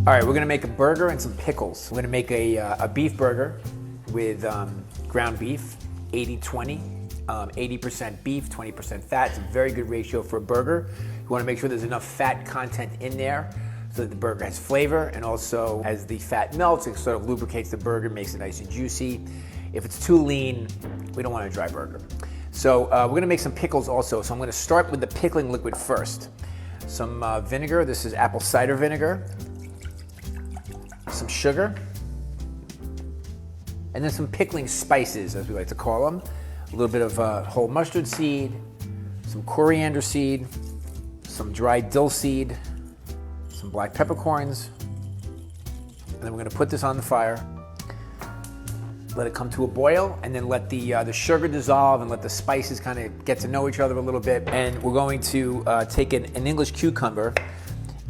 All right, we're gonna make a burger and some pickles. We're gonna make a beef burger with ground beef, 80-20, 80% beef, 20% fat. It's a very good ratio for a burger. You wanna make sure there's enough fat content in there so that the burger has flavor, and also as the fat melts, it sort of lubricates the burger, makes it nice and juicy. If it's too lean, we don't want a dry burger. So we're gonna make some pickles also. So I'm gonna start with the pickling liquid first. Some vinegar, this is apple cider vinegar. Some sugar, and then some pickling spices, as we like to call them. A little bit of whole mustard seed, some coriander seed, some dried dill seed, some black peppercorns, and then we're gonna put this on the fire, let it come to a boil, and then let the sugar dissolve and let the spices kind of get to know each other a little bit. And we're going to take an English cucumber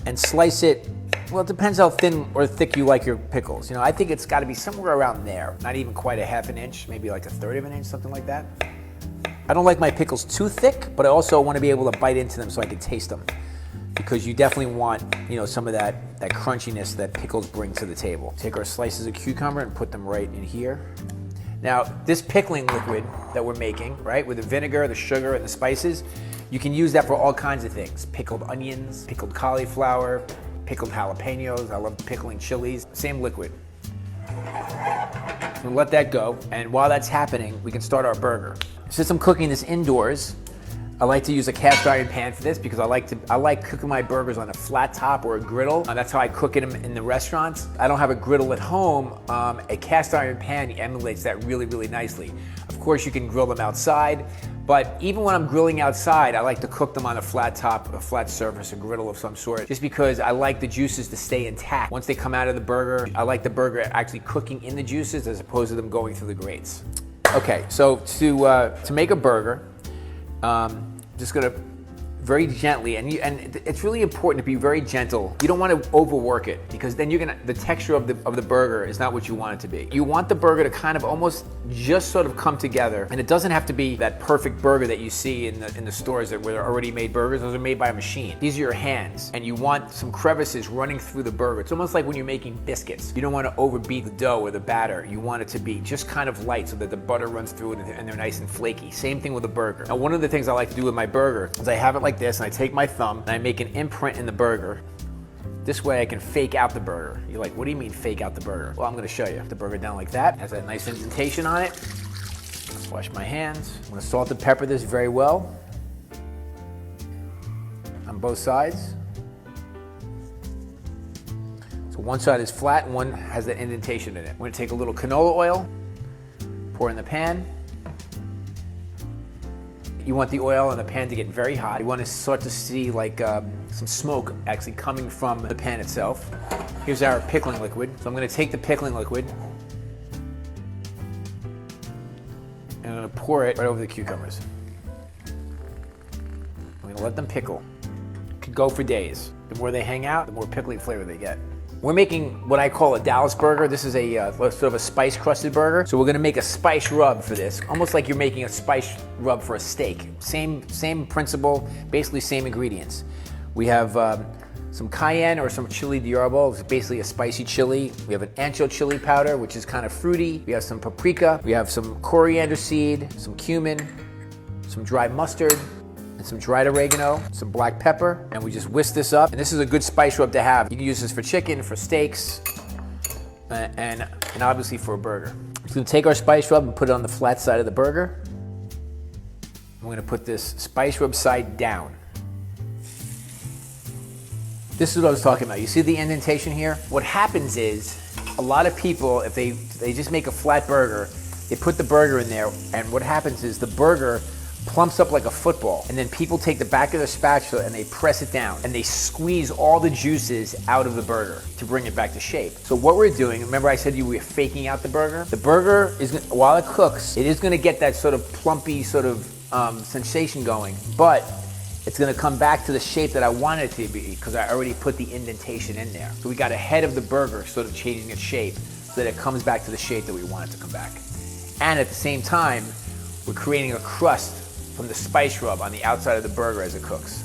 and slice it. Well, it depends how thin or thick you like your pickles. You know, I think it's got to be somewhere around there, not even quite a half an inch, maybe like a third of an inch, something like that. I don't like my pickles too thick, but I also want to be able to bite into them so I can taste them, because you definitely want, you know, some of that crunchiness that pickles bring to the table. Take our slices of cucumber and put them right in here. Now, this pickling liquid that we're making, right, with the vinegar, the sugar, and the spices, you can use that for all kinds of things. Pickled onions, pickled cauliflower, pickled jalapenos. I love pickling chilies. Same liquid. So let that go, and while that's happening, we can start our burger. Since I'm cooking this indoors, I like to use a cast iron pan for this because I like cooking my burgers on a flat top or a griddle. That's how I cook them in the restaurants. I don't have a griddle at home. A cast iron pan emulates that really, really nicely. Of course, you can grill them outside, but even when I'm grilling outside, I like to cook them on a flat top, a flat surface, a griddle of some sort, just because I like the juices to stay intact. Once they come out of the burger, I like the burger actually cooking in the juices as opposed to them going through the grates. Okay, so to make a burger, just gonna very gently, and it's really important to be very gentle. You don't want to overwork it, because then the texture of the burger is not what you want it to be. You want the burger to kind of almost just sort of come together, and it doesn't have to be that perfect burger that you see in the stores where they're already made burgers. Those are made by a machine. These are your hands, and you want some crevices running through the burger. It's almost like when you're making biscuits. You don't want to overbeat the dough or the batter. You want it to be just kind of light so that the butter runs through it and they're nice and flaky. Same thing with a burger. Now, one of the things I like to do with my burger is I have it like this, and I take my thumb and I make an imprint in the burger. This way I can fake out the burger. You're like, what do you mean fake out the burger? Well, I'm gonna show you. The burger down like that, has that nice indentation on it. Wash my hands. I'm gonna salt and pepper this very well on both sides. So one side is flat and one has that indentation in it. I'm gonna take a little canola oil, pour in the pan. You want the oil in the pan to get very hot. You want to start to see like some smoke actually coming from the pan itself. Here's our pickling liquid. So I'm going to take the pickling liquid and I'm going to pour it right over the cucumbers. I'm going to let them pickle. It could go for days. The more they hang out, the more pickling flavor they get. We're making what I call a Dallas burger. This is a sort of a spice-crusted burger. So we're gonna make a spice rub for this, almost like you're making a spice rub for a steak. Same principle, basically same ingredients. We have some cayenne or some chili diablo. It's basically a spicy chili. We have an ancho chili powder, which is kind of fruity. We have some paprika. We have some coriander seed, some cumin, some dried mustard, and some dried oregano, some black pepper, and we just whisk this up. And this is a good spice rub to have. You can use this for chicken, for steaks, and obviously for a burger. So we'll take our spice rub and put it on the flat side of the burger. I'm gonna put this spice rub side down. This is what I was talking about. You see the indentation here? What happens is, a lot of people, if they just make a flat burger, they put the burger in there, and what happens is the burger plumps up like a football, and then people take the back of their spatula and they press it down and they squeeze all the juices out of the burger to bring it back to shape. So what we're doing, remember I said we're faking out the burger? The burger is, while it cooks, it is going to get that sort of plumpy sort of sensation going, but it's going to come back to the shape that I want it to be because I already put the indentation in there. So we got ahead of the burger sort of changing its shape so that it comes back to the shape that we want it to come back. And at the same time, we're creating a crust from the spice rub on the outside of the burger as it cooks.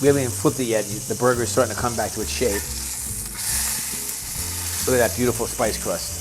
We haven't even flipped it yet. The burger is starting to come back to its shape. Look at that beautiful spice crust.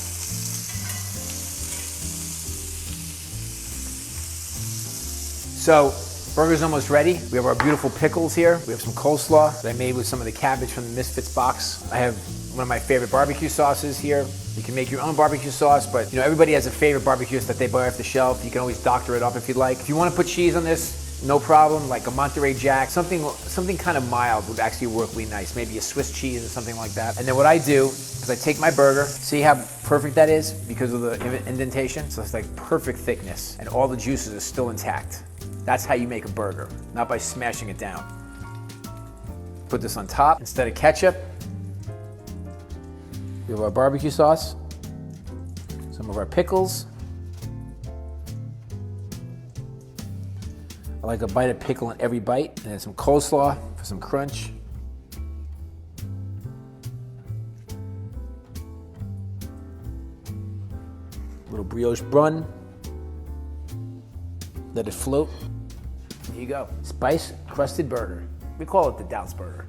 So, burger's almost ready. We have our beautiful pickles here. We have some coleslaw that I made with some of the cabbage from the Misfits box. I have one of my favorite barbecue sauces here. You can make your own barbecue sauce, but you know, everybody has a favorite barbecue sauce that they buy off the shelf. You can always doctor it up if you'd like. If you want to put cheese on this, no problem, like a Monterey Jack. Something kind of mild would actually work really nice. Maybe a Swiss cheese or something like that. And then what I do is I take my burger, see how perfect that is because of the indentation? So it's like perfect thickness and all the juices are still intact. That's how you make a burger, not by smashing it down. Put this on top. Instead of ketchup, we have our barbecue sauce, some of our pickles. I like a bite of pickle in every bite, and then some coleslaw for some crunch. A little brioche bun. Let it float. There you go. Spice-Crusted burger. We call it the Doubts burger.